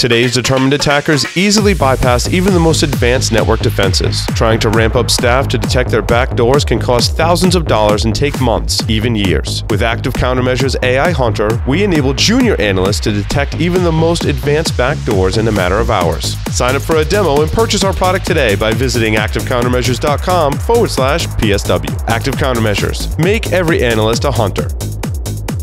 Today's determined attackers easily bypass even the most advanced network defenses. Trying to ramp up staff to detect their backdoors can cost thousands of dollars and take months, even years. With Active Countermeasures AI Hunter, we enable junior analysts to detect even the most advanced backdoors in a matter of hours. Sign up for a demo and purchase our product today by visiting activecountermeasures.com/PSW. Active Countermeasures. Make every analyst a hunter.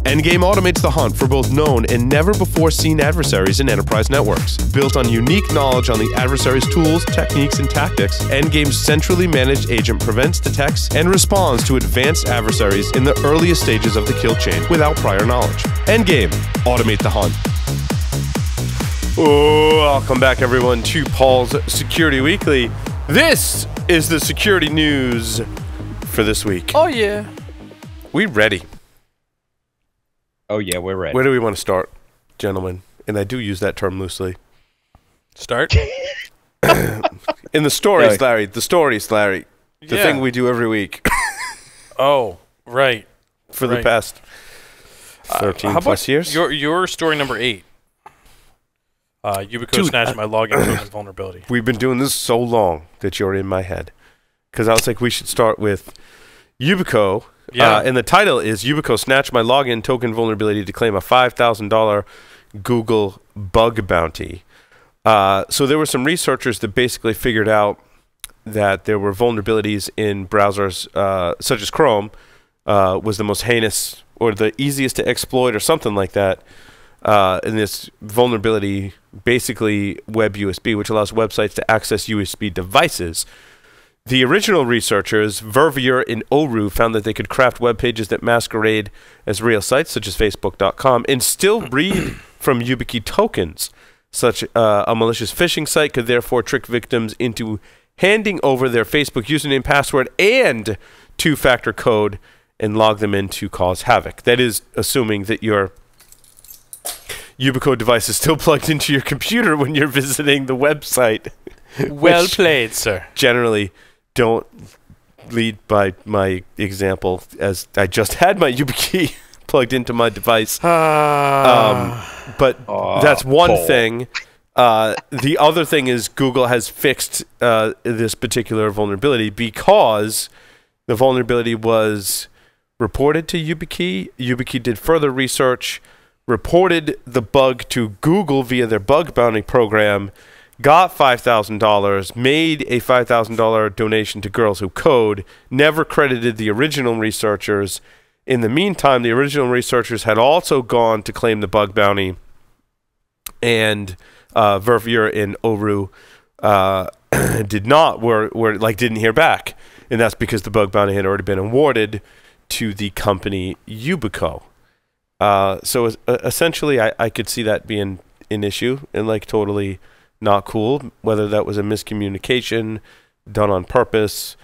Endgame automates the hunt for both known and never-before-seen adversaries in enterprise networks. Built on unique knowledge on the adversary's tools, techniques, and tactics, Endgame's centrally managed agent prevents, detects, and responds to advanced adversaries in the earliest stages of the kill chain without prior knowledge. Endgame. Automate the hunt. Oh, welcome back, everyone, to Paul's Security Weekly. This is the security news for this week. Oh, yeah. We ready? Oh, yeah, we're ready. Where do we want to start, gentlemen? And I do use that term loosely. Start? In the stories, Larry. The stories, Larry. The thing we do every week. Oh, right. For the past 13 plus years. Your story number 8. Yubico snatched my login token vulnerability. We've been doing this so long that you're in my head. Because I was like, we should start with Yubico. Yeah. And the title is Yubico snatched my login token vulnerability to claim a $5,000 Google bug bounty. So there were some researchers that basically figured out that there were vulnerabilities in browsers such as Chrome was the most heinous or the easiest to exploit or something like that. And this vulnerability, basically Web USB, which allows websites to access USB devices. The original researchers, Vervier and Oru, found that they could craft web pages that masquerade as real sites, such as Facebook.com, and still read from YubiKey tokens. Such a malicious phishing site could therefore trick victims into handing over their Facebook username, password, and two-factor code and log them in to cause havoc. That is assuming that your Yubico device is still plugged into your computer when you're visiting the website. Well played, sir. Generally, don't lead by my example, as I just had my YubiKey plugged into my device. But that's one thing. The other thing is Google has fixed this particular vulnerability because the vulnerability was reported to YubiKey. YubiKey did further research, reported the bug to Google via their bug bounty program, got $5,000, made a $5,000 donation to Girls Who Code, never credited the original researchers. In the meantime, the original researchers had also gone to claim the bug bounty, and Vervier and Oru didn't hear back, and that's because the bug bounty had already been awarded to the company Yubico. So essentially, I could see that being an issue and like totally not cool, whether that was a miscommunication done on purpose.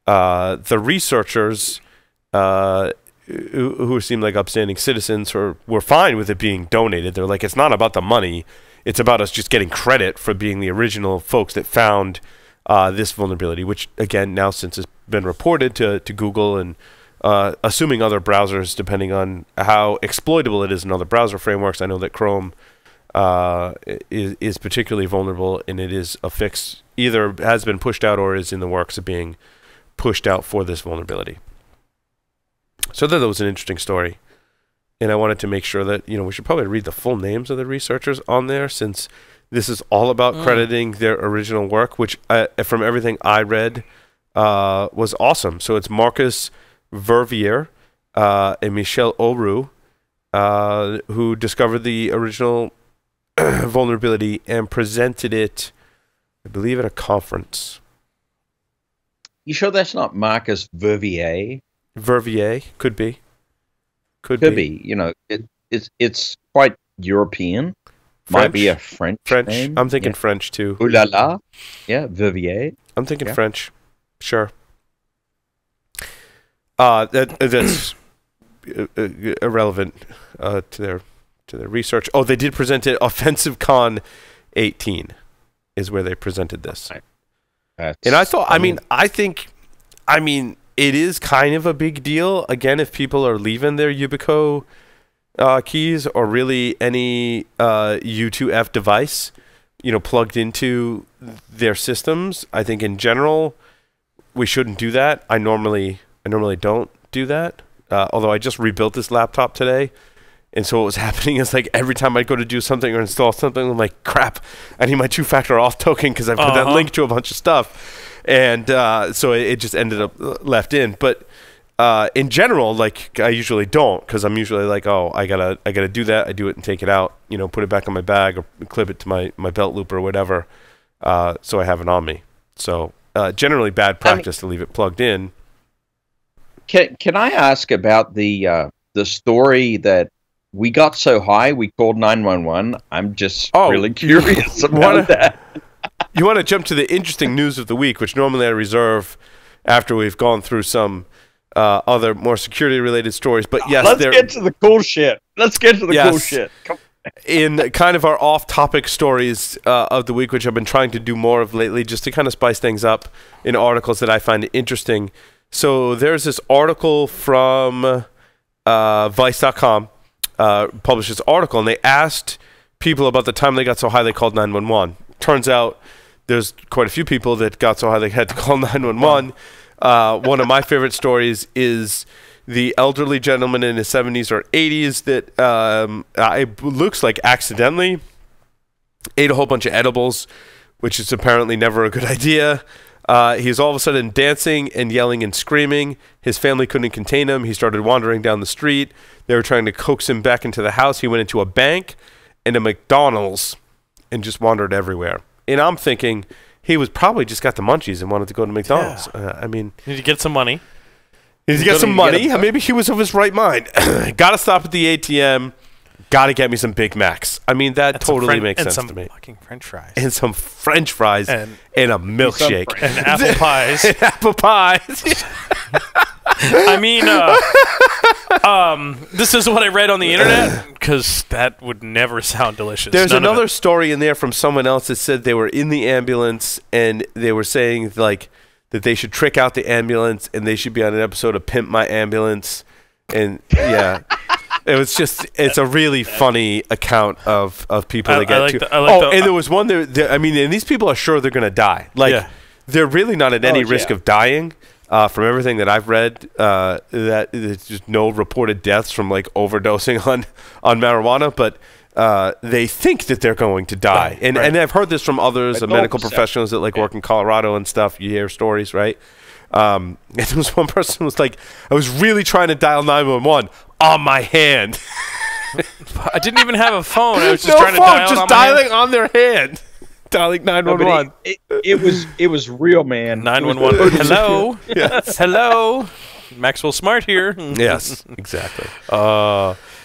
The researchers, who seemed like upstanding citizens, were fine with it being donated. They're like, it's not about the money. It's about us just getting credit for being the original folks that found this vulnerability, which, again, now since it's been reported to Google and assuming other browsers, depending on how exploitable it is in other browser frameworks. I know that Chrome is particularly vulnerable, and it is a fix, either has been pushed out or is in the works of being pushed out for this vulnerability. So that was an interesting story, and I wanted to make sure that, we should probably read the full names of the researchers on there, since this is all about crediting their original work, which from everything I read was awesome. So it's Marcus Vervier and Michel Oru, who discovered the original vulnerability and presented it, I believe, at a conference. You sure that's not Marcus Vervier? Vervier could be. Could be. It's quite European. French? Might be a French name. I'm thinking French too. Ooh la la. Yeah, Vervier. I'm thinking French. Sure. That's irrelevant to their research. Oh, they did present it. Offensive Con 18 is where they presented this. And I thought, I think it is kind of a big deal. Again, if people are leaving their Yubico keys or really any U2F device, plugged into their systems. I think in general, we shouldn't do that. I normally don't do that. Although I just rebuilt this laptop today. And so what was happening is like every time I go to do something or install something, I'm like, crap, I need my two-factor auth token because I put that link to a bunch of stuff. And so it just ended up left in. But in general, like I usually don't, because I'm usually like, oh, I gotta do that. I do it and take it out, put it back on my bag or clip it to my belt loop or whatever. So I have it on me. So generally bad practice to leave it plugged in. Can I ask about the story that we got so high we called 911? I'm just really curious about that. You want to jump to the interesting news of the week, which normally I reserve after we've gone through some other more security-related stories. But yes, let's get to the cool shit. Cool shit. Come on. In kind of our off-topic stories of the week, which I've been trying to do more of lately, just to kind of spice things up in articles that I find interesting. So there's this article from Vice.com, published this article, and they asked people about the time they got so high they called 911. Turns out there's quite a few people that got so high they had to call 911. One of my favorite stories is the elderly gentleman in his 70s or 80s that it looks like accidentally ate a whole bunch of edibles, which is apparently never a good idea. He's all of a sudden dancing and yelling and screaming. His family couldn't contain him. He started wandering down the street. They were trying to coax him back into the house. He went into a bank and a McDonald's and just wandered everywhere. And I'm thinking he was probably just got the munchies and wanted to go to McDonald's. Yeah. Need to get some money. Need to get some money. Maybe he was of his right mind. Got to stop at the ATM. Got to get me some Big Macs. I mean, that totally makes sense to me. And some fucking French fries. And some French fries. And a milkshake. And apple pies. And apple pies. I mean, this is what I read on the internet, because that would never sound delicious. There's another story in there from someone else that said they were in the ambulance and they were saying like that they should trick out the ambulance and they should be on an episode of Pimp My Ambulance. And yeah. It's a really funny account of people that get to. And there was one there. I mean, and these people are sure they're going to die. Like, they're really not at any risk of dying. From everything that I've read, that there's just no reported deaths from like overdosing on marijuana, but they think that they're going to die. And I've heard this from others, medical professionals that like work in Colorado and stuff. You hear stories, right? And there was one person who was like, I was really trying to dial 911 on my hand. I didn't even have a phone. I was just trying to dial just dialing on their hand. Dialing 911. It was real, man. 911. Hello. Yes. Hello. Maxwell Smart here. Yes, exactly.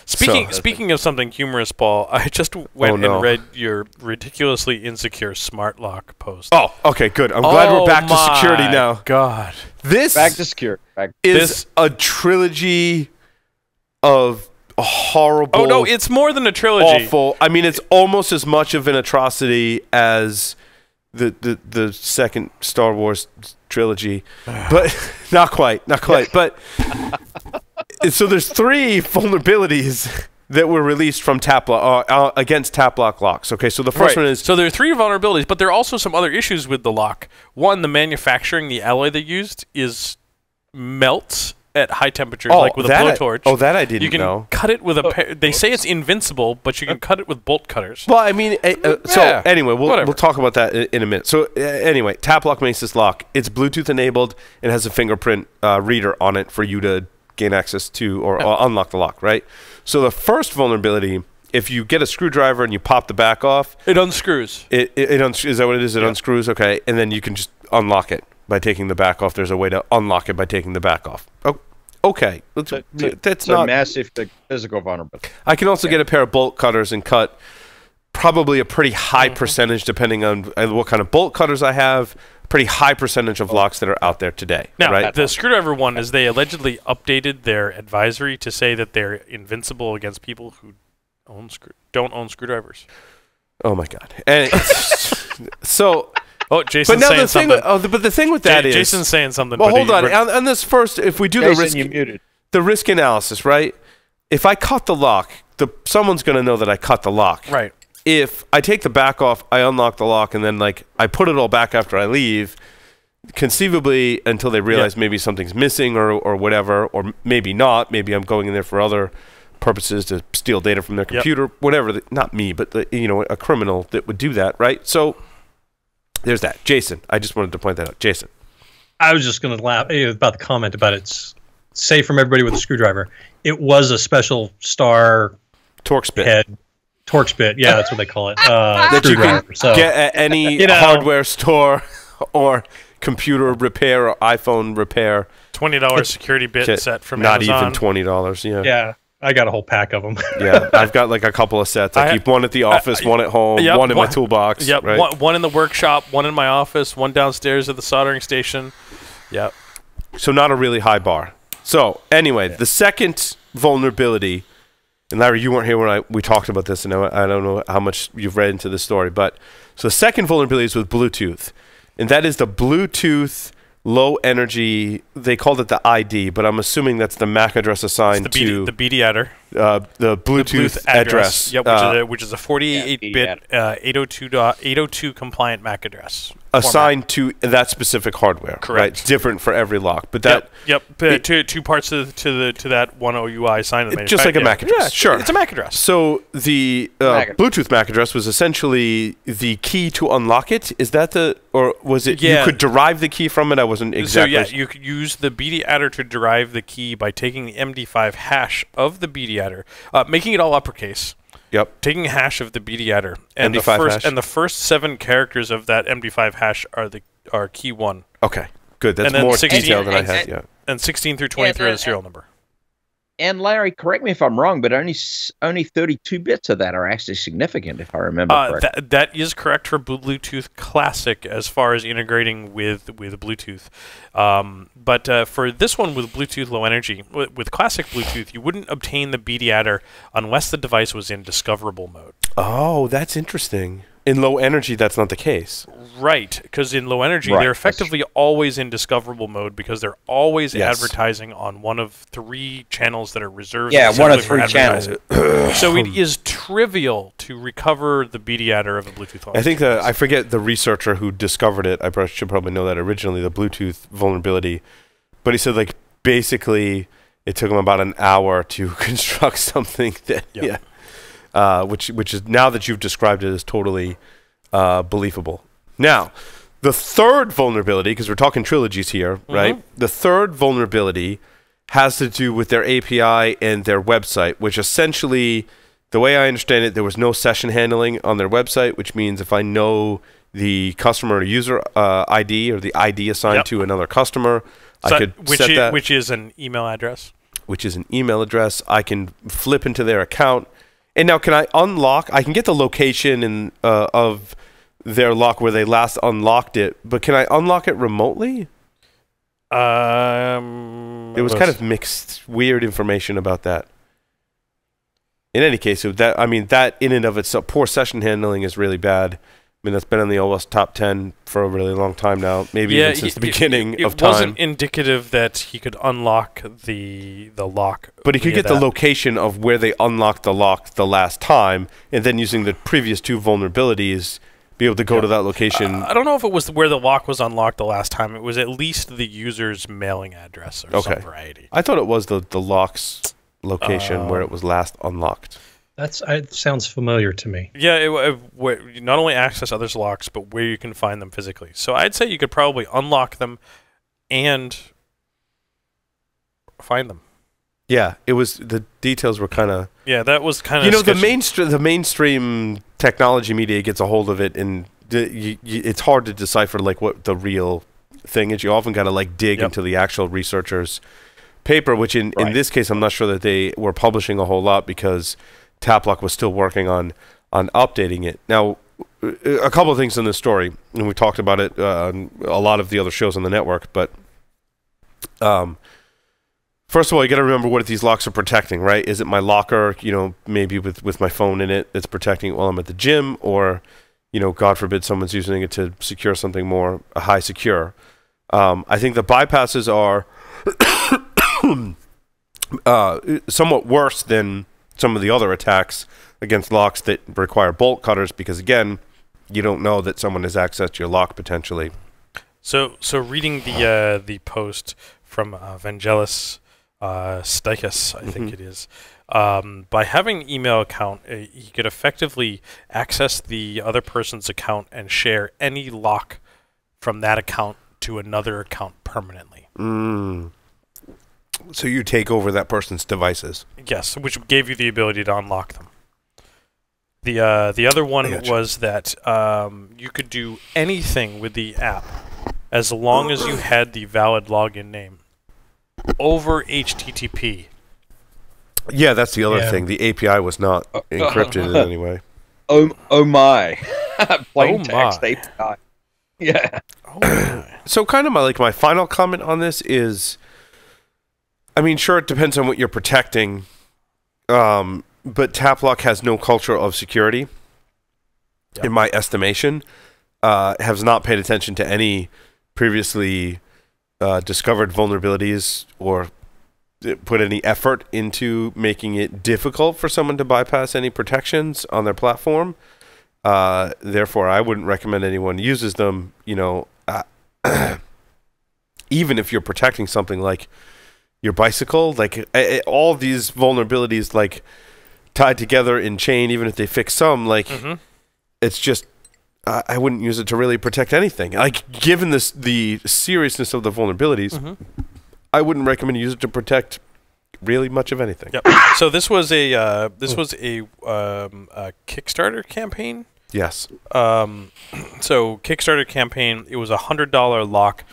Speaking of something humorous, Paul, I just went and read your ridiculously insecure smart lock post. Oh, okay, good. I'm glad we're back to security now. God. This back to security. Is a trilogy of horrible. Oh no, it's more than a trilogy. Awful. I mean, it's almost as much of an atrocity as the second Star Wars trilogy, but not quite. But so there's 3 vulnerabilities that were released from Taplock against Taplock locks. Okay, so the first one is there are 3 vulnerabilities, but there are also some other issues with the lock. One, the manufacturing, the alloy they used melts at high temperatures, like with a blowtorch. That I didn't know. You can cut it with a they say it's invincible, but you can cut it with bolt cutters. Well, I mean, so anyway, we'll talk about that in a minute. So anyway, Taplock makes this lock. It's Bluetooth enabled and has a fingerprint reader on it for you to gain access to or unlock the lock, right? So the first vulnerability, if you get a screwdriver and you pop the back off, it unscrews. Is that what it is? It unscrews, okay, and then you can just unlock it by taking the back off. There's a way to unlock it by taking the back off. Oh, okay, that's not a massive physical vulnerability. I can also get a pair of bolt cutters and cut probably a pretty high percentage, depending on what kind of bolt cutters I have. Pretty high percentage of locks that are out there today. Now, right? The screwdriver one is they allegedly updated their advisory to say that they're invincible against people who don't own screwdrivers. Oh my God! And so. Oh, Jason's saying something. But the thing with that is Jason's saying something. Well, hold on. On this first, if we do the risk analysis, right? If I cut the lock, someone's going to know that I cut the lock, right? if I take the back off, I unlock the lock, and then like I put it all back after I leave, conceivably until they realize maybe something's missing or whatever, or maybe not. Maybe I'm going in there for other purposes to steal data from their computer, whatever. Not me, but a criminal that would do that, right? So there's that. Jason, I just wanted to point that out. Jason. I was just going to laugh about the comment about it's safe from everybody with a screwdriver. It was a special star Torx bit. Head. Torx bit, yeah, that's what they call it. That you can get at any hardware store or computer repair or iPhone repair. $20 security bit set from not Amazon. Even $20. Yeah. Yeah, I got a whole pack of them. Yeah, I've got like a couple of sets. I keep one at the office, one at home, one in my toolbox. Yep, right? one in the workshop, one in my office, one downstairs at the soldering station. Yep. So not a really high bar. So anyway, the second vulnerability. And Larry, you weren't here when we talked about this, and I don't know how much you've read into the story. But so the second vulnerability is with Bluetooth, and that is the Bluetooth low energy. They called it the ID, but I'm assuming that's the MAC address assigned to the BD adder, the Bluetooth address. Yep, which is a 48-bit 802 compliant MAC address. Assigned to that specific hardware. Correct. Right? It's different for every lock, but that two parts to that one OUI assigned. Just like a MAC address. Yeah, sure. It's a MAC address. So the Bluetooth MAC address was essentially the key to unlock it. Is that or was it? Yeah. You could derive the key from it. I wasn't exactly. So yeah, you could use the BD adder to derive the key by taking the MD5 hash of the BD adder, making it all uppercase. Yep. Taking a hash of the BD adder, and MD5 the first 7 characters of that MD5 hash are key 1. Okay, good. That's more detail than I had. Yeah. And 16 through 23 are the serial number. And Larry, correct me if I'm wrong, but only 32 bits of that are actually significant, if I remember correctly. That is correct for Bluetooth Classic as far as integrating with Bluetooth. But for this one with Bluetooth Low Energy, with Classic Bluetooth, you wouldn't obtain the BD adder unless the device was in discoverable mode. Oh, that's interesting. In low energy, that's not the case. Right, because in low energy, they're effectively always in discoverable mode because they're always advertising on one of 3 channels that are reserved. Yeah, one of 3 channels. So it is trivial to recover the BD adder of a Bluetooth phone. I think I forget the researcher who discovered it. I should probably know that originally, the Bluetooth vulnerability. But he said, like, basically, it took him about an hour to construct something that, which is, now that you've described it, is totally believable. Now, the third vulnerability, because we're talking trilogies here, right? The third vulnerability has to do with their API and their website, which essentially, the way I understand it, there was no session handling on their website, which means if I know the customer or user ID or the ID assigned to another customer, I could set that. Which is an email address. Which is an email address. I can flip into their account. And now can I unlock? I can get the location of their lock where they last unlocked it, but can I unlock it remotely? There was kind of mixed, weird information about that. In any case, that in and of itself, poor session handling is really bad. I mean, that's been in the OS top 10 for a really long time now, maybe even since the beginning of time. It wasn't indicative that he could unlock the lock. But he could get the location of where they unlocked the lock the last time, and then using the previous 2 vulnerabilities, be able to go to that location. I don't know if it was where the lock was unlocked the last time. It was at least the user's mailing address or some variety. I thought it was the lock's location where it was last unlocked. It sounds familiar to me. Yeah, you not only access others' locks, but where you can find them physically. So I'd say you could probably unlock them and find them. Yeah, it was, the details were kind of... Yeah, that was kind of the mainstream technology media gets a hold of it, and it's hard to decipher like what the real thing is. You often got to like dig into the actual researcher's paper, which in this case, I'm not sure that they were publishing a whole lot because Taplock was still working on updating it. Now, a couple of things in this story, and we talked about it on a lot of the other shows on the network, but first of all, you got to remember what these locks are protecting, right? Is it my locker, maybe with my phone in it, that's protecting it while I'm at the gym, or, God forbid someone's using it to secure something more high secure. I think the bypasses are somewhat worse than some of the other attacks against locks that require bolt cutters, because again, you don't know that someone has accessed your lock potentially. So reading the post from Vangelis Stikes, I think it is, by having an email account, he could effectively access the other person's account and share any lock from that account to another account permanently. So you take over that person's devices. Yes, which gave you the ability to unlock them. The other one was that you could do anything with the app as long as you had the valid login name over HTTP. Yeah, that's the other thing. The API was not encrypted in any way. Oh my. Plain text API. Yeah. Oh my. So kind of my final comment on this is, I mean, sure, it depends on what you're protecting, but Taplock has no culture of security, in my estimation. Has not paid attention to any previously discovered vulnerabilities or put any effort into making it difficult for someone to bypass any protections on their platform. Therefore, I wouldn't recommend anyone uses them. You know, even if you're protecting something like your bicycle, like all these vulnerabilities, like tied together in chain, even if they fix some, like it's just I wouldn't use it to really protect anything. Like, given the seriousness of the vulnerabilities, I wouldn't recommend use it to protect really much of anything. Yep. So this was a Kickstarter campaign. Yes. So Kickstarter campaign. It was $100 lock.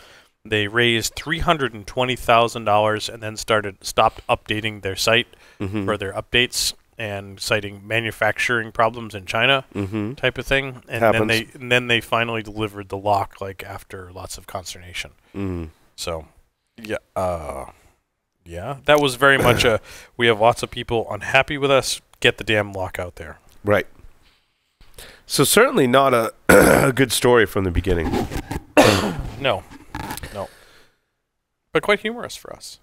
They raised $320,000 and then stopped updating their site for their updates and citing manufacturing problems in China type of thing. And then they finally delivered the lock, like, after lots of consternation. So yeah, that was very much we have lots of people unhappy with us. Get the damn lock out there. Right. So certainly not a good story from the beginning. No. But quite humorous for us.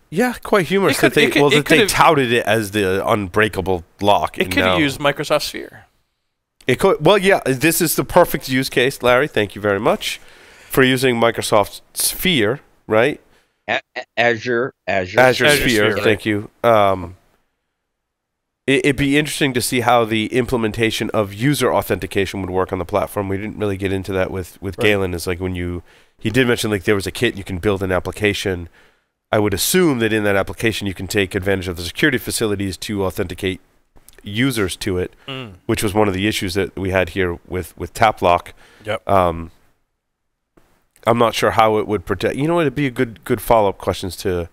Yeah, quite humorous that they touted it as the unbreakable lock. It could have used Microsoft Sphere. It could. Well, yeah, this is the perfect use case, Larry. Thank you very much for using Microsoft Sphere, right? Azure Sphere. Thank you. It'd be interesting to see how the implementation of user authentication would work on the platform. We didn't really get into that with Galen. It's like he did mention, like, there was a kit you can build an application. I would assume that in that application you can take advantage of the security facilities to authenticate users to it, which was one of the issues that we had here with Taplock. Yep. I'm not sure how it would protect. You know what? It'd be a good follow-up questions to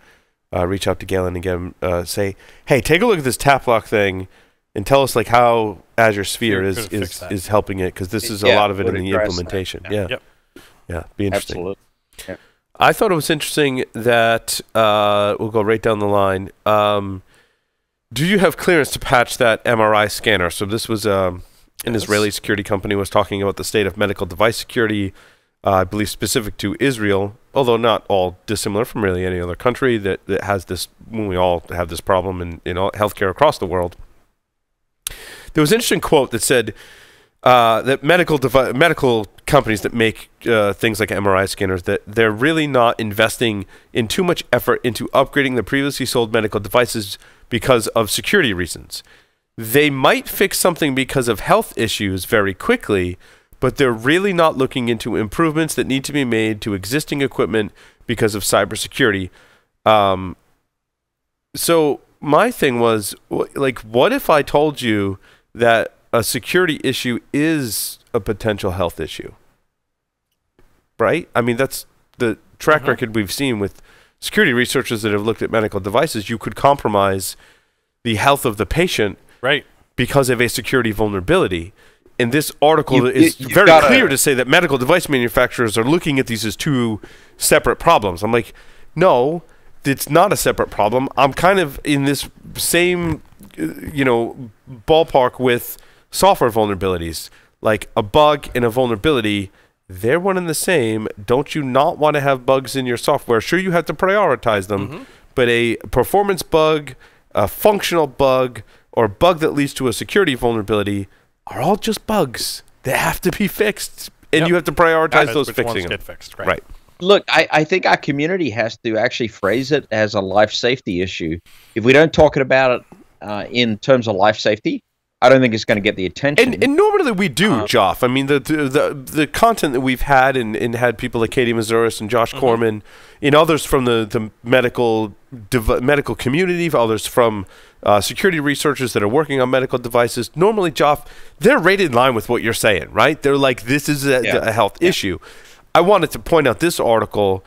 reach out to Galen and say, hey, take a look at this Taplock thing and tell us, like, how Azure Sphere is helping it, because this is a lot of it in the implementation. Yeah, be interesting. Absolutely. Yeah. I thought it was interesting that we'll go right down the line. Do you have clearance to patch that MRI scanner? So this was an Israeli security company was talking about the state of medical device security, I believe specific to Israel, although not all dissimilar from really any other country that has this, when we all have this problem in all healthcare across the world. There was an interesting quote that said that medical companies that make things like MRI scanners, that they're really not investing in too much effort into upgrading the previously sold medical devices because of security reasons. They might fix something because of health issues very quickly, but they're really not looking into improvements that need to be made to existing equipment because of cybersecurity. So my thing was, like, what if I told you that a security issue is a potential health issue? Right? I mean, that's the track record we've seen with security researchers that have looked at medical devices. You could compromise the health of the patient because of a security vulnerability. And this article is very clear to say that medical device manufacturers are looking at these as two separate problems. I'm like, no, it's not a separate problem. I'm kind of in this same, ballpark with software vulnerabilities. Like, a bug and a vulnerability, they're one and the same. Don't you not want to have bugs in your software? Sure, you have to prioritize them, but a performance bug a functional bug, or a bug that leads to a security vulnerability are all just bugs. They have to be fixed, and you have to prioritize those fixing them. Get fixed, Right. Look, I think our community has to actually phrase it as a life safety issue. If we don't talk about it in terms of life safety, I don't think it's going to get the attention. And normally we do, Joff. I mean, the content that we've had and had people like Katie Mazuris and Josh Corman, and others from the medical community, others from security researchers that are working on medical devices. Normally, Joff, they're right in line with what you're saying, right? They're like, this is a health issue. I wanted to point out this article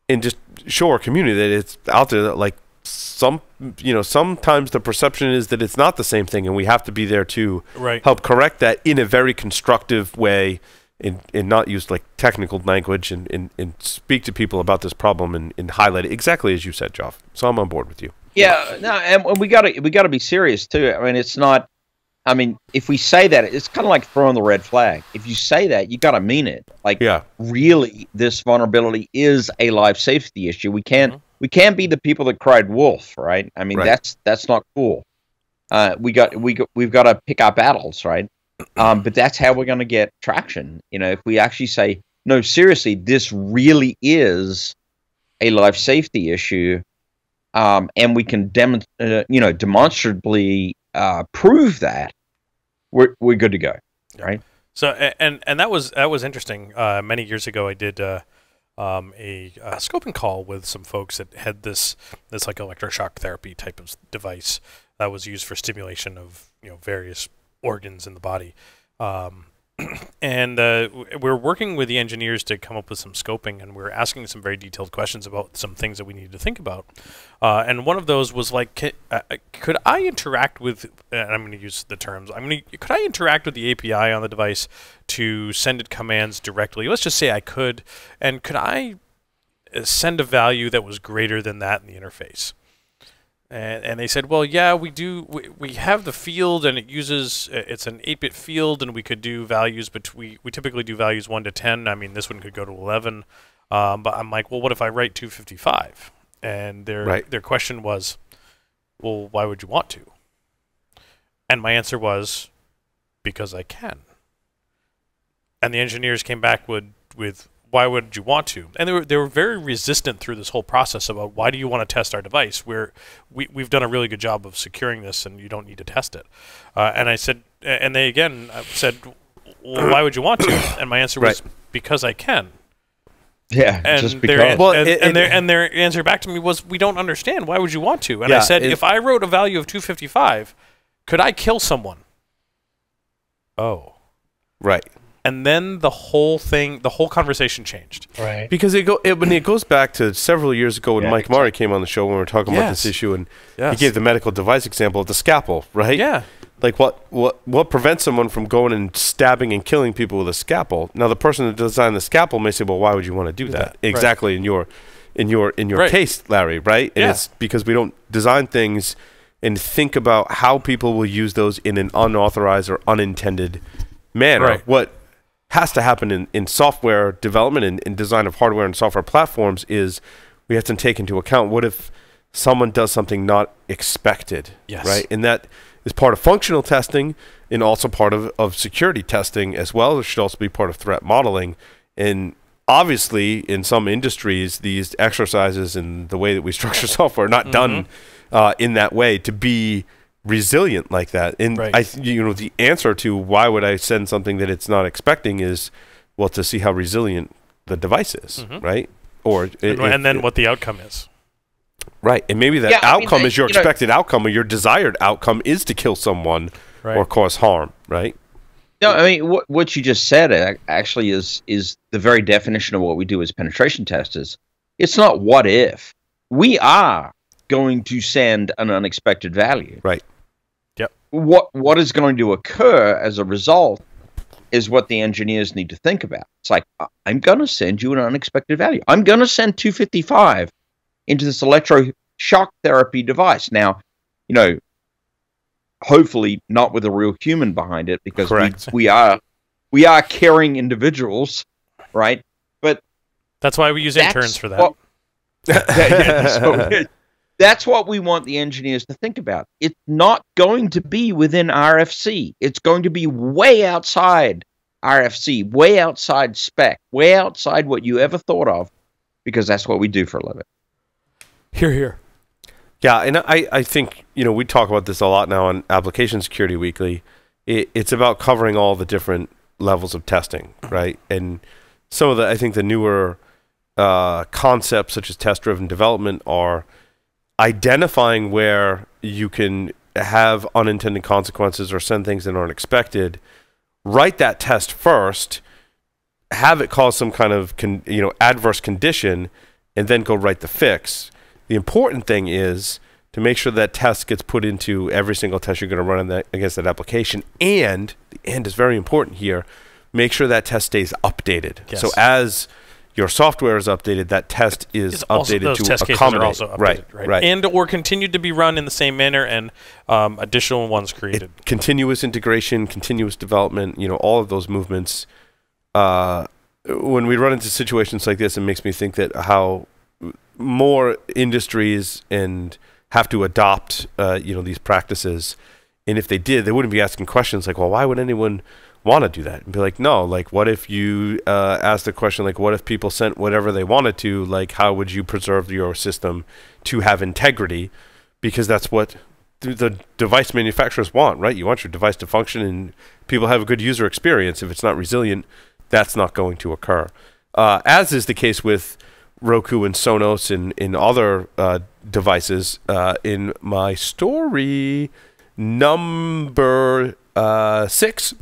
and just show our community that it's out there that, like, sometimes the perception is that it's not the same thing, and we have to be there to help correct that in a very constructive way, and not use like technical language, and speak to people about this problem and highlight it exactly as you said, Joff. So I'm on board with you. Yeah, no, and we gotta be serious too. I mean, it's not. I mean, if we say that, it's kind of like throwing the red flag. If you say that, you got to mean it. Like, really, this vulnerability is a life safety issue. We can't be the people that cried wolf, right? I mean, that's not cool. We've got to pick our battles, right? But that's how we're going to get traction. You know, if we actually say, no, seriously, this really is a life safety issue, and we can demonstrably prove that, we're good to go, right? So and that was interesting. Many years ago, I did a scoping call with some folks that had this like electroshock therapy type of device that was used for stimulation of various organs in the body. And we're working with the engineers to come up with some scoping, and we're asking some very detailed questions about some things that we need to think about. And one of those was like, could I interact with, and I'm going to use the terms, could I interact with the API on the device to send it commands directly? Let's just say I could, and could I send a value that was greater than that in the interface? And they said, well, yeah, we do. We have the field, and it's an 8-bit field, and we could do values, but we typically do values 1 to 10. I mean, this one could go to 11. But I'm like, well, what if I write 255? And their question was, well, why would you want to? And my answer was, because I can. And the engineers came back with why would you want to? And they were very resistant through this whole process about, why do you want to test our device? We've done a really good job of securing this, and you don't need to test it. And I said, and they again said, well, why would you want to? And my answer was, because I can. Yeah, and just because. Their answer back to me was, we don't understand. Why would you want to? And I said, if I wrote a value of 255, could I kill someone? Oh. Right. And then the whole conversation changed. Right. Because when it goes back to several years ago when Mike Murray came on the show when we were talking about this issue, and he gave the medical device example of the scalpel, right? Yeah. Like what prevents someone from going and stabbing and killing people with a scalpel? Now the person that designed the scalpel may say, well, why would you want to do that? Exactly in your case, Larry, right? And it's because we don't design things and think about how people will use those in an unauthorized or unintended manner. Right. What has to happen in software development and design of hardware and software platforms is we have to take into account, what if someone does something not expected, right? And that is part of functional testing and also part of security testing as well. It should also be part of threat modeling. And obviously, in some industries, these exercises and the way that we structure software are not done in that way to be resilient like that. And the answer to why would I send something that it's not expecting is, well, to see how resilient the device is, right? Or and then what the outcome is. Right. And maybe that outcome is your expected outcome, or your desired outcome is to kill someone or cause harm, right? No, I mean, what you just said actually is the very definition of what we do as penetration testers. It's not what if. We are going to send an unexpected value. Right. Yep. What is going to occur as a result is what the engineers need to think about. It's like, I'm going to send you an unexpected value. I'm going to send 255 into this electroshock therapy device. Now, hopefully not with a real human behind it, because we are caring individuals, right? But that's why we use interns for that. That's what we want the engineers to think about. It's not going to be within RFC. It's going to be way outside RFC, way outside spec, way outside what you ever thought of, because that's what we do for a living. Hear, hear. Yeah, and I think, we talk about this a lot now on Application Security Weekly. It's about covering all the different levels of testing, right? And some of I think the newer concepts, such as test-driven development, are identifying where you can have unintended consequences or send things that aren't expected. Write that test first, have it cause some kind of adverse condition, and then go write the fix. The important thing is to make sure that test gets put into every single test you're going to run against that application. And the end is very important here. Make sure that test stays updated. Yes. So as your software is updated, that test is updated those to test cases accommodate. Are also updated, right. And or continued to be run in the same manner, and additional ones created. Continuous integration, continuous development, all of those movements. When we run into situations like this, it makes me think that how more industries and have to adopt these practices, and if they did, they wouldn't be asking questions like, well, why would anyone want to do that? And be like, no, like, what if you asked the question, like, what if people sent whatever they wanted to? Like, how would you preserve your system to have integrity? Because that's what the device manufacturers want, right? You want your device to function and people have a good user experience. If it's not resilient, that's not going to occur. As is the case with Roku and Sonos and in other devices. In my story number 6,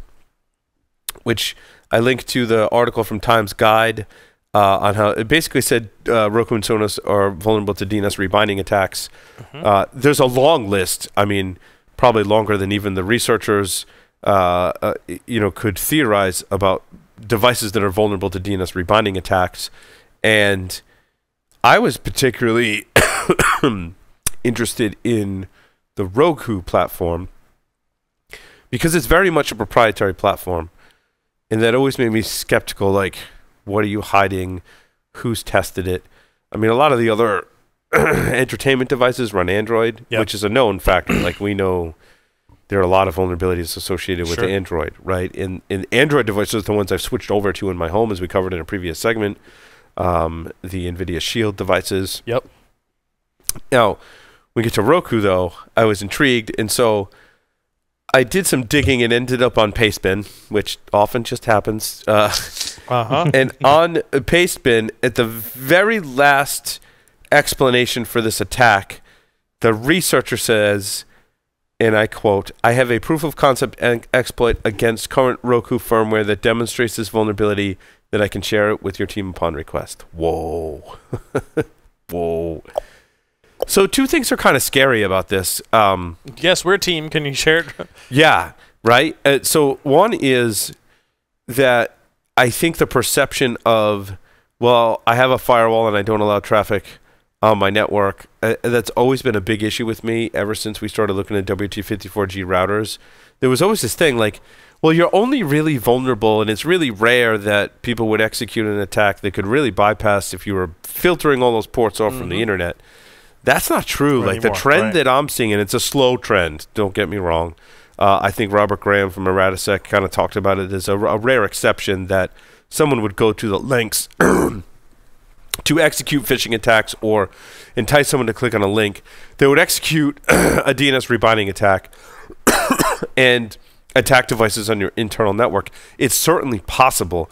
which I linked to the article from Times Guide on how it basically said Roku and Sonos are vulnerable to DNS rebinding attacks. There's a long list. I mean, probably longer than even the researchers could theorize about devices that are vulnerable to DNS rebinding attacks. And I was particularly interested in the Roku platform because it's very much a proprietary platform. And that always made me skeptical, like, what are you hiding? Who's tested it? I mean, a lot of the other entertainment devices run Android, which is a known factor. Like, we know there are a lot of vulnerabilities associated with Android, right? And Android devices are the ones I've switched over to in my home, as we covered in a previous segment. The NVIDIA Shield devices. Yep. Now, when we get to Roku, though, I was intrigued, and so I did some digging and ended up on Pastebin, which often just happens. And on Pastebin, at the very last explanation for this attack, the researcher says, and I quote, "I have a proof of concept exploit against current Roku firmware that demonstrates this vulnerability that I can share it with your team upon request." Whoa. Whoa. So 2 things are kind of scary about this. Yes, we're a team. Can you share it? Yeah, right? So one is that I think the perception of, well, I have a firewall and I don't allow traffic on my network, that's always been a big issue with me ever since we started looking at WT54G routers. There was always this thing like, well, you're only really vulnerable, and it's really rare that people would execute an attack that could really bypass if you were filtering all those ports off from the internet. That's not true. Like the trend that I'm seeing, and it's a slow trend, don't get me wrong. I think Robert Graham from Eradisec kind of talked about it as a rare exception that someone would go to the lengths to execute phishing attacks or entice someone to click on a link. They would execute a DNS rebinding attack and attack devices on your internal network. It's certainly possible.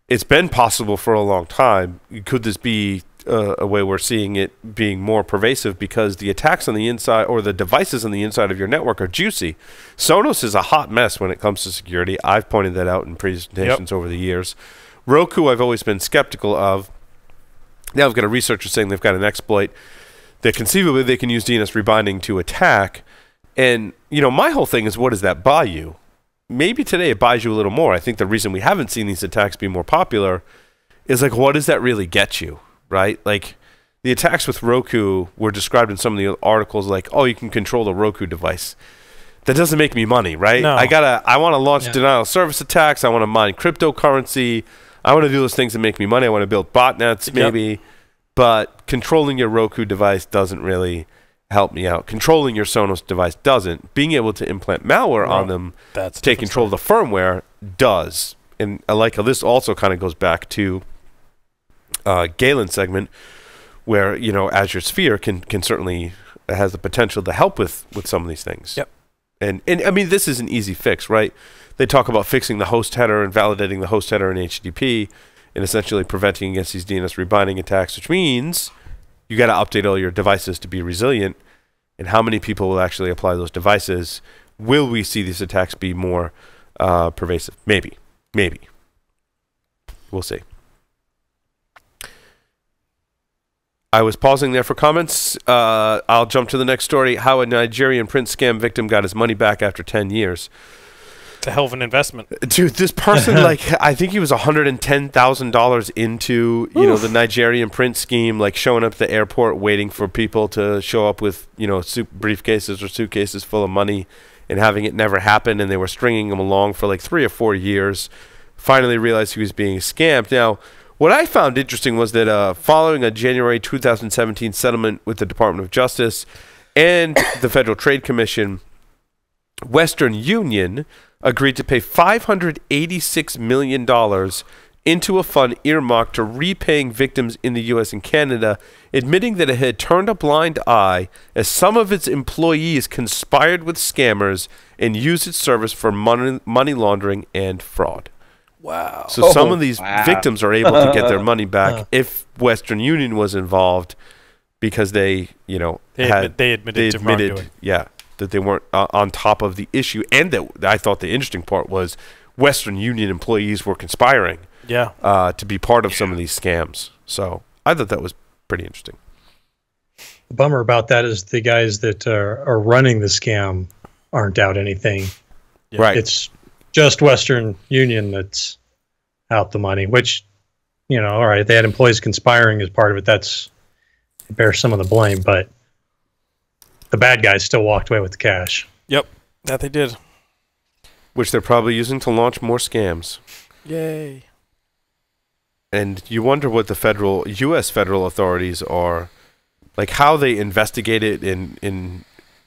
It's been possible for a long time. Could this be a way we're seeing it being more pervasive because the attacks on the inside or the devices on the inside of your network are juicy? Sonos is a hot mess when it comes to security. I've pointed that out in presentations over the years. Roku, I've always been skeptical of. Now I've got a researcher saying they've got an exploit that conceivably they can use DNS rebinding to attack. And, my whole thing is, what does that buy you? Maybe today it buys you a little more. I think the reason we haven't seen these attacks be more popular is, like, what does that really get you, right? Like, the attacks with Roku were described in some of the articles like, oh, you can control the Roku device. That doesn't make me money, right? No. I want to launch denial of service attacks. I want to mine cryptocurrency. I want to do those things that make me money. I want to build botnets, maybe. but controlling your Roku device doesn't really help me out. Controlling your Sonos device doesn't. Being able to implant malware on them, take control of the firmware, does. And I like how this also kind of goes back to Galen's segment, where Azure Sphere can certainly has the potential to help with some of these things. Yep. And I mean, this is an easy fix, right? They talk about fixing the host header and validating the host header in HTTP, and essentially preventing against these DNS rebinding attacks, which means you got to update all your devices to be resilient. And how many people will actually apply those devices? Will we see these attacks be more pervasive? Maybe. We'll see. I was pausing there for comments. I'll jump to the next story. How a Nigerian print scam victim got his money back after 10 years. It's a hell of an investment. Dude, this person, I think he was $110,000 into, the Nigerian print scheme, like showing up at the airport, waiting for people to show up with, briefcases or suitcases full of money and having it never happen. And they were stringing him along for like 3 or 4 years. Finally realized he was being scammed. Now, what I found interesting was that following a January 2017 settlement with the Department of Justice and the Federal Trade Commission, Western Union agreed to pay $586 million into a fund earmarked to repaying victims in the U.S. and Canada, admitting that it had turned a blind eye as some of its employees conspired with scammers and used its service for money laundering and fraud. Wow. So some of these victims are able to get their money back if Western Union was involved, because they admitted to wrongdoing. That they weren't on top of the issue. And that I thought the interesting part was Western Union employees were conspiring to be part of some of these scams. So I thought that was pretty interesting. The bummer about that is the guys that are running the scam aren't out anything. Yeah. Right. It's just Western Union that's out the money, which, all right, they had employees conspiring as part of it. That's bears some of the blame, but the bad guys still walked away with the cash. Yep, that they did. Which they're probably using to launch more scams. Yay. And you wonder what the U.S. federal authorities are, like how they investigate it in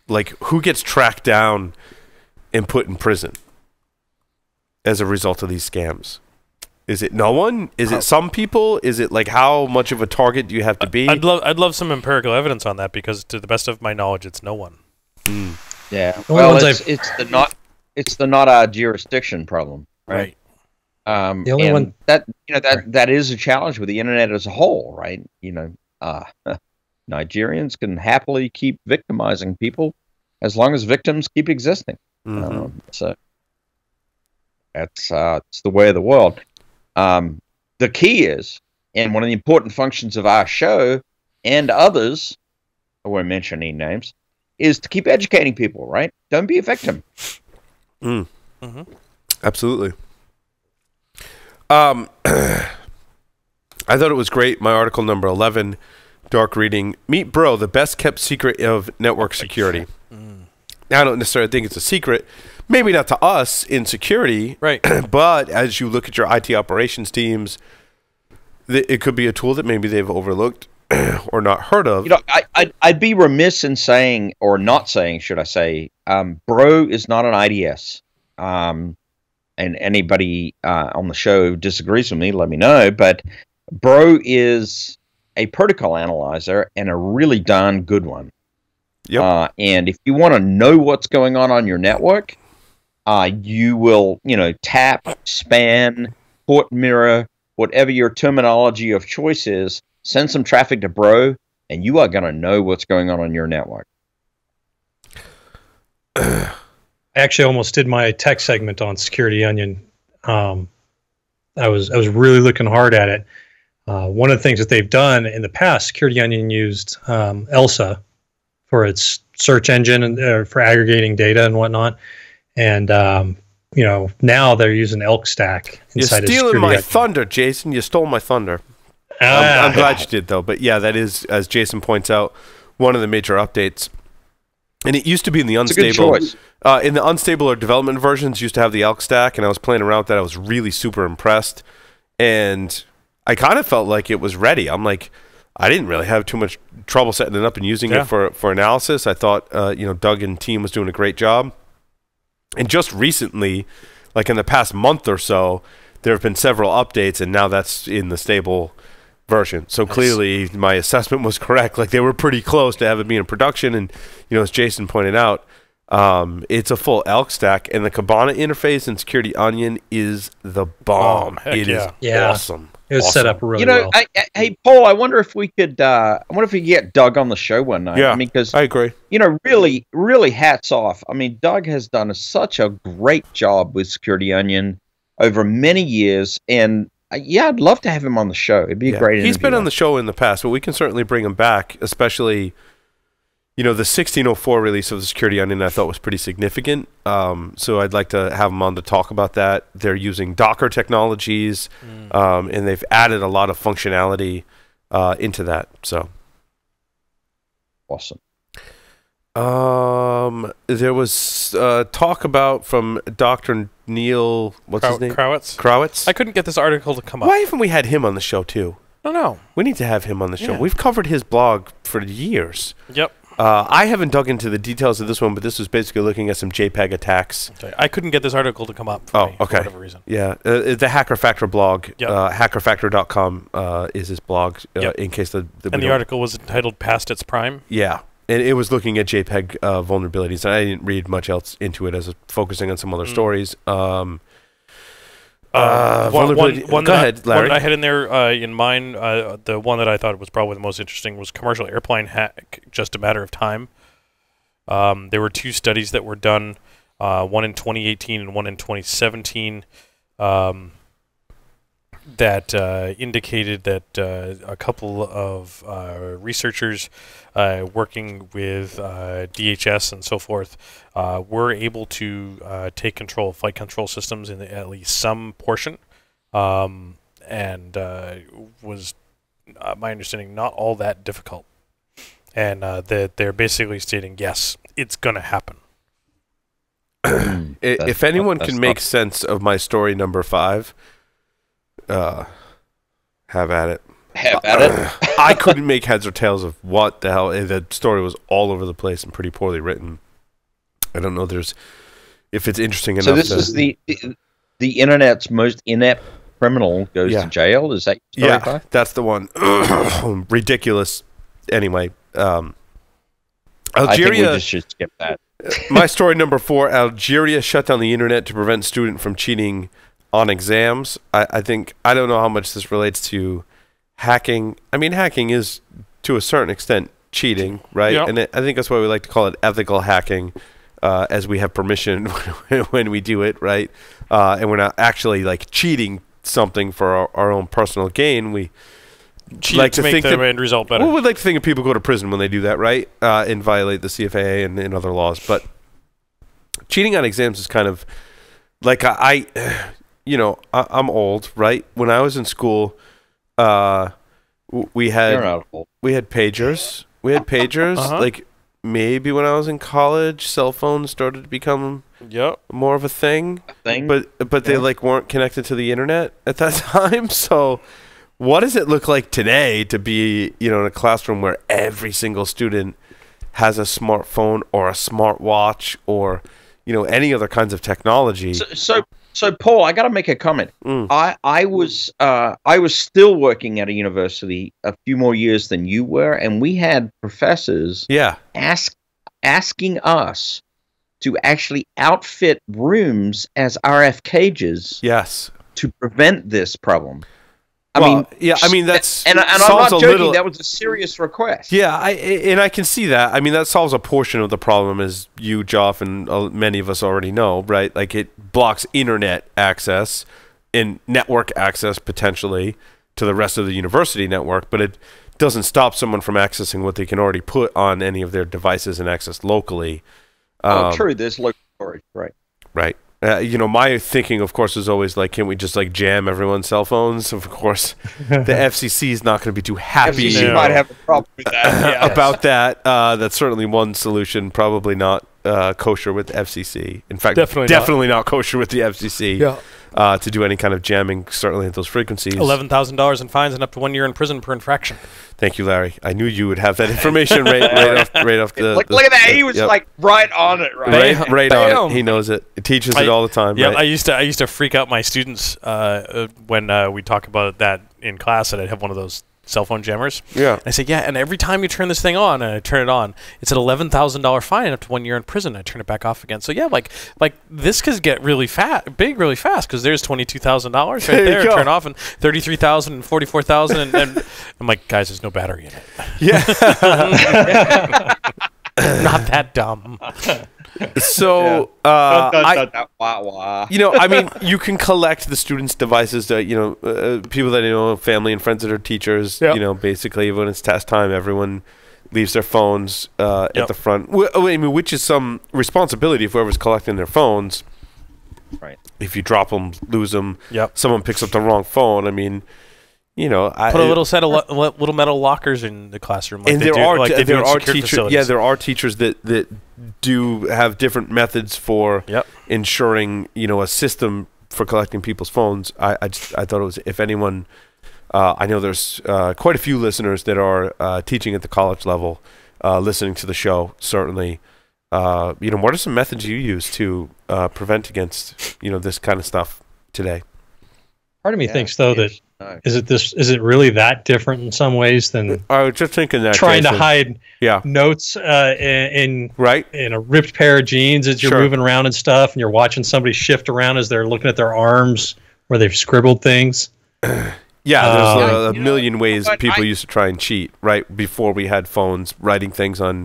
like who gets tracked down and put in prison as a result of these scams. Is it no one? Is it some people? Is it like how much of a target do you have to be? I'd love some empirical evidence on that, because to the best of my knowledge, it's no one. Yeah. Well, it's the not our jurisdiction problem, right? The only one that is a challenge with the internet as a whole, right? Nigerians can happily keep victimizing people as long as victims keep existing. So that's it's the way of the world. The key is, and one of the important functions of our show and others, I won't mention any names, is to keep educating people, right? Don't be a victim. Absolutely. I thought it was great. My article number 11, dark reading, Meet Bro, the best kept secret of network security. Now, I don't necessarily think it's a secret. Maybe not to us in security, right? But as you look at your IT operations teams, it could be a tool that maybe they've overlooked or not heard of. I'd be remiss in saying, or not saying, should I say, Bro is not an IDS. And anybody on the show who disagrees with me, let me know. But Bro is a protocol analyzer, and a really darn good one. Yep. And if you want to know what's going on your network, you will, tap, span, port mirror, whatever your terminology of choice is, send some traffic to Bro, and you are going to know what's going on your network. I actually almost did my tech segment on Security Onion. I was really looking hard at it. One of the things that they've done in the past, Security Onion used ELSA for its search engine and for aggregating data and whatnot. And, now they're using Elk Stack inside of Security You're stealing my Onion. thunder, Jason. You stole my thunder. I'm glad you did, though. But yeah, that is, as Jason points out, one of the major updates. And it used to be in the unstable. In the unstable or development versions, used to have the Elk Stack, and I was playing around with that. I was really super impressed. And I kind of felt like it was ready. I'm like, I didn't really have too much trouble setting it up and using it for analysis. I thought, you know, Doug and team was doing a great job. And just recently, like in the past month or so, there have been several updates, and now that's in the stable version. So clearly my assessment was correct. Like they were pretty close to have it being in production. And, you know, as Jason pointed out, it's a full elk stack, and the Kibana interface in Security Onion is the bomb. It is awesome. It was set up really well. Hey, Paul, I wonder if we could get Doug on the show one night. Yeah, I mean, because I agree. You know, really, really hats off. I mean, Doug has done such a great job with Security Onion over many years, and I'd love to have him on the show. It'd be a great interview. He's been on the show in the past, but we can certainly bring him back, especially, you know, the 1604 release of the Security Onion I thought was pretty significant. So I'd like to have him on to talk about that. They're using Docker technologies, and they've added a lot of functionality into that. So awesome. There was talk about from Dr. Neil, what's his name? Krawitz. I couldn't get this article to come up. Why haven't we had him on the show too? I don't know. We need to have him on the show. We've covered his blog for years. Yep. I haven't dug into the details of this one, but this was basically looking at some JPEG attacks. Okay. I couldn't get this article to come up for me, for whatever reason. Yeah, the Hacker Factor blog, hackerfactor.com is his blog, in case the article was entitled Past Its Prime? Yeah, and it was looking at JPEG vulnerabilities, and I didn't read much else into it as focusing on some other stories. Go ahead, Larry. One that I had in there in mine, the one that I thought was probably the most interesting was commercial airplane hack, just a matter of time. There were two studies that were done, one in 2018 and one in 2017, that indicated that a couple of researchers working with DHS and so forth were able to take control of flight control systems in at least some portion, and was, my understanding, not all that difficult. And that they're basically stating, yes, it's going to happen. If anyone can make sense of my story number 5, have at it. Have at it. I couldn't make heads or tails of what the hell. The story was all over the place and pretty poorly written. I don't know if it's interesting enough. So this is the internet's most inept criminal goes to jail. Is that your story? Yeah, that's the one. Ridiculous. Anyway, Algeria. I think we just should skip that. My story number 4: Algeria shut down the internet to prevent student from cheating on exams. I don't know how much this relates to hacking. I mean, hacking is to a certain extent cheating, right? Yep. And I think that's why we like to call it ethical hacking, as we have permission when we do it, right? And we're not actually like cheating something for our own personal gain. We like to make the end result better. Well, we'd like to think that people go to prison when they do that, right? And violate the CFAA and other laws. But cheating on exams is kind of like I'm old, right? When I was in school, we had pagers. We had pagers. Like maybe when I was in college, cell phones started to become more of a thing. But they like weren't connected to the internet at that time. So what does it look like today to be, in a classroom where every single student has a smartphone or a smartwatch or, any other kinds of technology? So Paul, I got to make a comment. I was still working at a university a few more years than you were, and we had professors asking us to actually outfit rooms as RF cages. Yes. To prevent this problem. I mean that's and I'm not joking. That was a serious request. Yeah, I can see that. I mean, that solves a portion of the problem, as you, Joff, and many of us already know, right? Like it blocks internet access and network access potentially to the rest of the university network, but it doesn't stop someone from accessing what they can already put on any of their devices and access locally. True. There's local storage, right? Right. My thinking, of course, is always like, can't we just like jam everyone's cell phones? Of course, the FCC is not going to be too happy. FCC might have a problem with that about that. That's certainly one solution. Probably not kosher with the FCC. In fact, definitely not kosher with the FCC. Yeah. to do any kind of jamming, certainly at those frequencies. $11,000 in fines and up to 1 year in prison per infraction. Thank you, Larry. I knew you would have that information right off the. Look at that! He was like right on it, right on it. He knows it. He teaches it all the time. Yeah, right? I used to freak out my students when we talk about that in class. That I'd have one of those cell phone jammers. Yeah. And I said, yeah, and every time you turn this thing on, and I turn it on, it's an $11,000 fine and up to 1 year in prison. I turn it back off again. So yeah, like this could get really big really fast because there's $22,000 right there. Turn off and 33,000 and 44,000, and I'm like, guys, there's no battery in it. Yeah. Not that dumb. So, you know, I mean, you can collect the students' devices, people that you know, family and friends that are teachers, you know, basically when it's test time, everyone leaves their phones at the front. I mean, which is some responsibility of whoever's collecting their phones. Right. If you drop them, lose them, someone picks up the wrong phone, I mean, you know, put a little set of little metal lockers in the classroom, like and there are teachers. Yeah, there are teachers that do have different methods for ensuring, you know, a system for collecting people's phones. I thought it was, if anyone, I know there's quite a few listeners that are teaching at the college level, listening to the show. Certainly, you know, what are some methods you use to prevent against, you know, this kind of stuff today? Part of me thinks though that. Is it really that different in some ways than I was just thinking that trying to hide notes in a ripped pair of jeans as you're moving around and stuff, and you're watching somebody shift around as they're looking at their arms where they've scribbled things. Yeah, there's a million ways people used to try and cheat right before we had phones, writing things on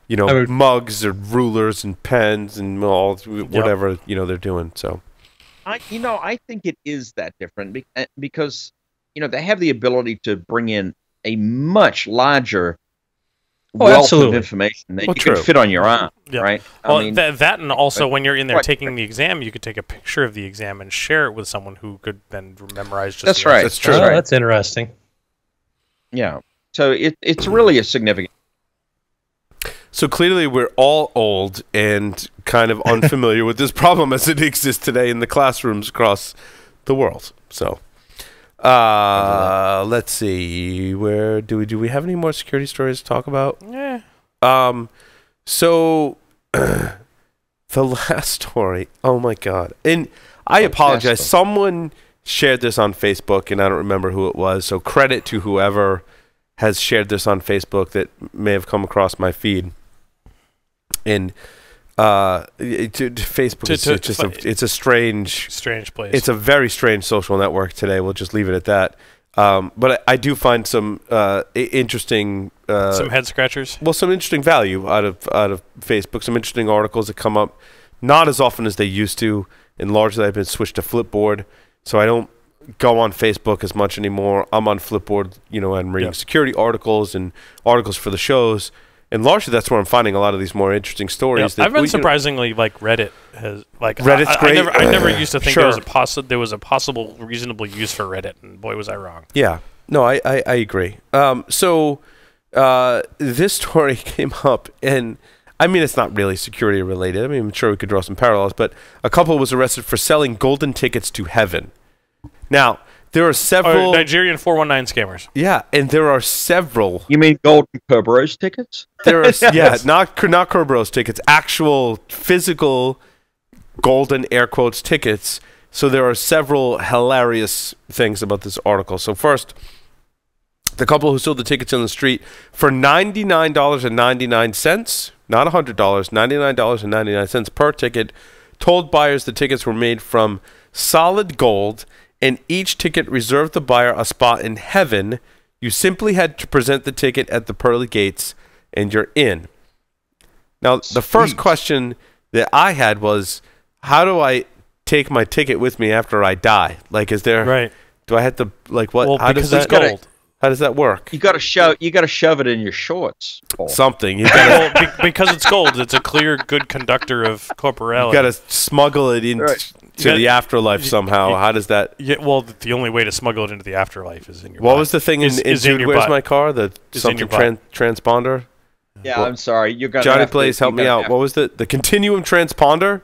you know, mugs or rulers and pens and all whatever you know they're doing. So. I think it is that different because, you know, they have the ability to bring in a much larger wealth of information that you can fit on your arm, right? Well, I mean, that and also when you're in there taking the exam, you could take a picture of the exam and share it with someone who could then memorize just That's right. That's true. That's interesting. Yeah. So it's really a significant. So clearly we're all old and kind of unfamiliar with this problem as it exists today in the classrooms across the world. So let's see. Where do we have any more security stories to talk about? Yeah. So the last story. Oh my God. And I apologize. Someone shared this on Facebook and I don't remember who it was. So credit to whoever has shared this on Facebook that may have come across my feed. And Facebook it's a strange place. It's a very strange social network today. We'll just leave it at that. But I do find some interesting some head scratchers. Well, some interesting value out of Facebook. Some interesting articles that come up not as often as they used to, and largely I've been switched to Flipboard, so I don't go on Facebook as much anymore. I'm on Flipboard, you know, and reading security articles and articles for the shows. And largely, that's where I'm finding a lot of these more interesting stories. I've been surprisingly like Reddit has like Reddit's great. I never used to think there was a possible reasonable use for Reddit, and boy was I wrong. Yeah, no, I agree. So this story came up, and I mean it's not really security related. I mean I'm sure we could draw some parallels, but a couple was arrested for selling golden tickets to heaven. Now. There are several Nigerian 419 scammers. Yeah, and there are several. You mean golden Kerberos tickets? There are not Kerberos tickets, actual physical golden air quotes tickets. So there are several hilarious things about this article. So first, the couple who sold the tickets on the street for $99.99, not $100, $99.99 per ticket, told buyers the tickets were made from solid gold. And each ticket reserved the buyer a spot in heaven. You simply had to present the ticket at the pearly gates, and you're in. Now, the first question that I had was, how do I take my ticket with me after I die? Like, is there do I have to like what? Well, how because does it's gold. How does that work? You got to shove it in your shorts. Paul. Something. Because it's gold, it's a clear, good conductor of corporality. You got to smuggle it into the afterlife somehow. How does that? Yeah. Well, the only way to smuggle it into the afterlife is in your. What was the thing in Dude, Where's My Car? The something transponder. Yeah, I'm sorry. You're gonna. Johnny Blaze, help me out. What was the continuum transponder?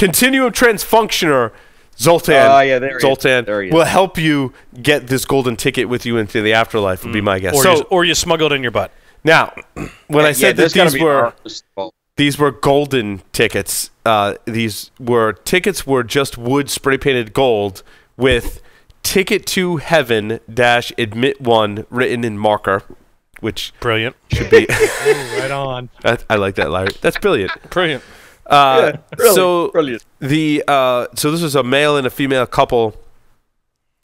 Continuum Transfunctioner, Zoltan. Oh, yeah, there he is. Zoltan There he is. will help you get this golden ticket with you into the afterlife, would be my guess. Or you smuggled it in your butt. Now, when I said that these were golden tickets, these were tickets were just wood spray painted gold with "Ticket to Heaven" -admit one written in marker, which brilliant should be right on. I like that, Larry. That's brilliant. Brilliant. Brilliant. So this was a male and a female couple.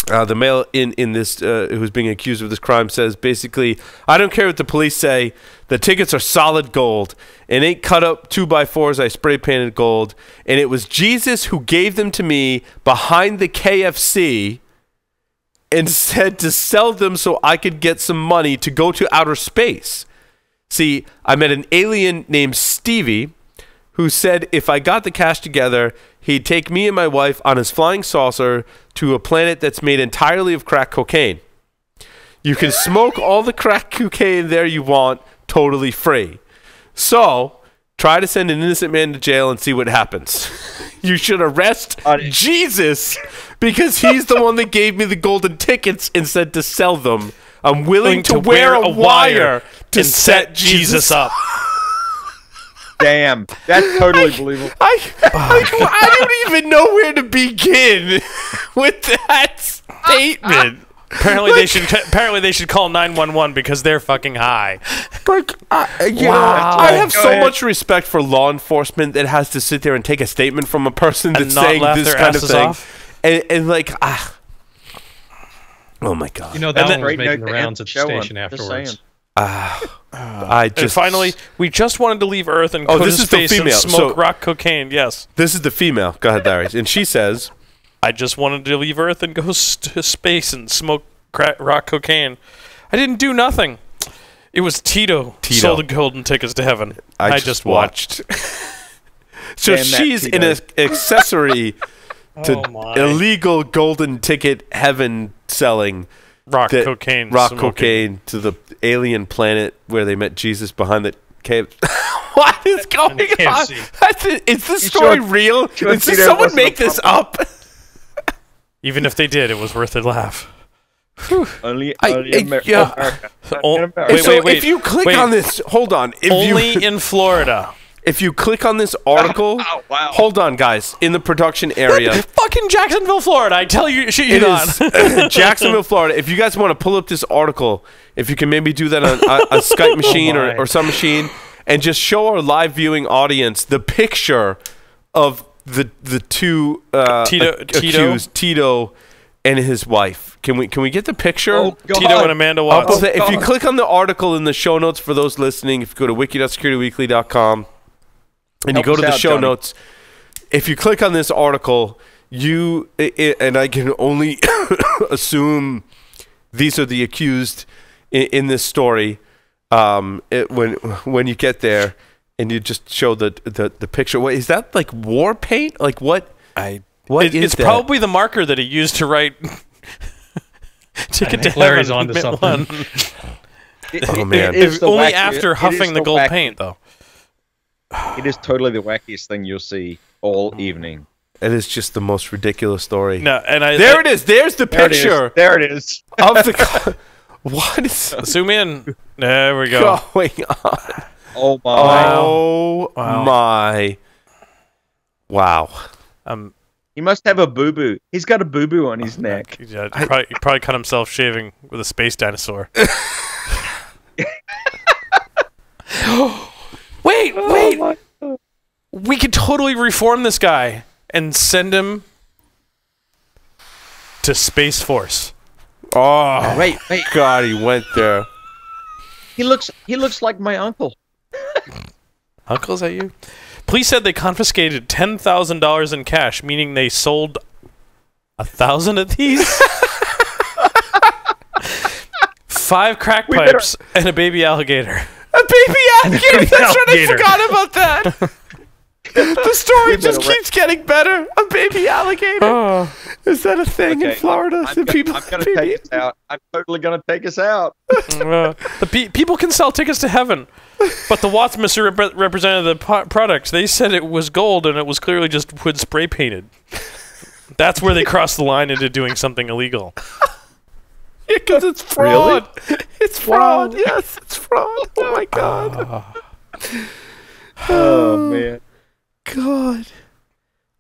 The male in this who's being accused of this crime says basically, I don't care what the police say. The tickets are solid gold. It ain't cut up 2x4s. I spray painted gold, and it was Jesus who gave them to me behind the KFC and said to sell them so I could get some money to go to outer space. See, I met an alien named Stevie who said if I got the cash together, he'd take me and my wife on his flying saucer to a planet that's made entirely of crack cocaine. You can smoke all the crack cocaine there you want, totally free. So, try to send an innocent man to jail and see what happens. You should arrest Jesus because he's the one that gave me the golden tickets and said to sell them. I'm willing to wear a wire to set Jesus up. Damn, that's totally believable. I don't even know where to begin with that statement. Apparently they should call 911 because they're fucking high. Like, I have so much respect for law enforcement that has to sit there and take a statement from a person that's saying this kind of thing, and like, oh my god! You know that one was making the rounds at the station afterwards. And finally, we just wanted to leave Earth and go to space and smoke rock cocaine. Yes. This is the female. Go ahead, Darius. And she says, I just wanted to leave Earth and go to space and smoke rock cocaine. I didn't do nothing. It was Tito sold the golden tickets to heaven. I just watched. So she's an accessory to illegal golden ticket heaven selling. Rock cocaine to the alien planet where they met Jesus behind the cave. What is going on? Is this story real? Did someone make this up? Even if they did, it was worth a laugh. Only America. If you click on this, hold on. In Florida. If you click on this article, hold on, guys, in the production area. Fucking Jacksonville, Florida. I tell you, shit you not. Jacksonville, Florida. If you guys want to pull up this article, if you can maybe do that on a Skype machine or some machine, and just show our live viewing audience the picture of the two accused, Tito and his wife. Can we get the picture? Oh, Tito and Amanda Watts. If you click on the article in the show notes for those listening, if you go to wiki.securityweekly.com, and you go to the show notes, if you click on this article, and I can only assume these are the accused in this story. When you get there, and you just show the picture. What is that, like war paint? Like what? It's probably the marker that he used to write. Ticket to Larry's heaven. onto something. Oh man! Only after huffing the gold paint, though. It is totally the wackiest thing you'll see all evening. It is just the most ridiculous story. No, and there it is. There's the picture. There it is. Of the. What is? Zoom in. There we go. Going on. Oh my! Oh my! Wow. He must have a boo-boo. He's got a boo-boo on his neck. Yeah, he probably cut himself shaving with a space dinosaur. Wait! We could totally reform this guy and send him to Space Force. Oh, wait! God, he went there. He looks like my uncle. Uncle, is that you? Police said they confiscated $10,000 in cash, meaning they sold 1,000 of these. 5 crack pipes and a baby alligator. A baby alligator? That's right, I forgot about that. The story just keeps getting better. A baby alligator. Oh. Is that a thing in Florida? I'm going to take us out. I'm totally going to take us out. People can sell tickets to heaven. But the Watts misrepresented the products. They said it was gold, and it was clearly just wood spray painted. That's where they crossed the line into doing something illegal. Yeah, because it's fraud. Really? It's fraud. Wow. Yes, it's fraud. Oh my God. Oh man. God.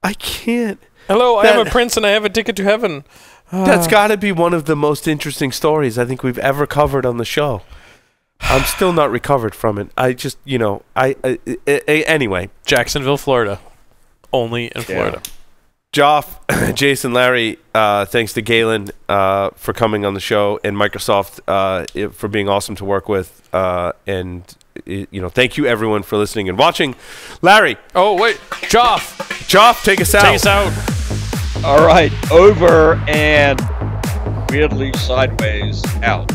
I can't. Hello, I am a prince and I have a ticket to heaven. That's got to be one of the most interesting stories I think we've ever covered on the show. I'm still not recovered from it. I just, anyway. Jacksonville, Florida. Only in Florida. Joff, Jason, Larry, thanks to Galen for coming on the show, and Microsoft for being awesome to work with. And thank you everyone for listening and watching. Larry. Oh wait, Joff, take us out. Take us out. All right, over and weirdly sideways out.